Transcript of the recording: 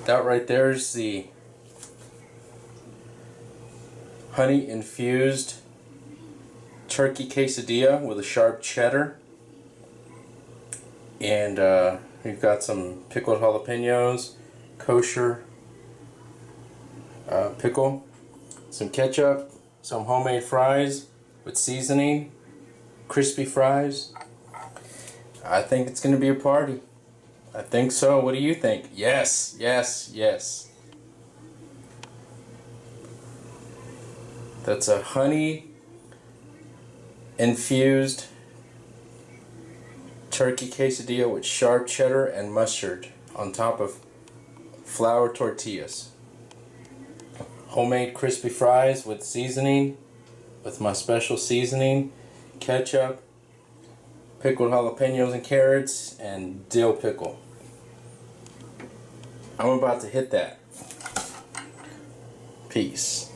That right there is the honey infused turkey quesadilla with a sharp cheddar. And we've got some pickled jalapenos, kosher pickle, some ketchup, some homemade fries with seasoning, crispy fries. I think it's going to be a party. I think so. What do you think? Yes, yes, yes. That's a honey infused turkey quesadilla with sharp cheddar and mustard on top of flour tortillas. Homemade crispy fries with seasoning, with my special seasoning, ketchup, pickled jalapenos and carrots, and dill pickle. I'm about to hit that. Peace.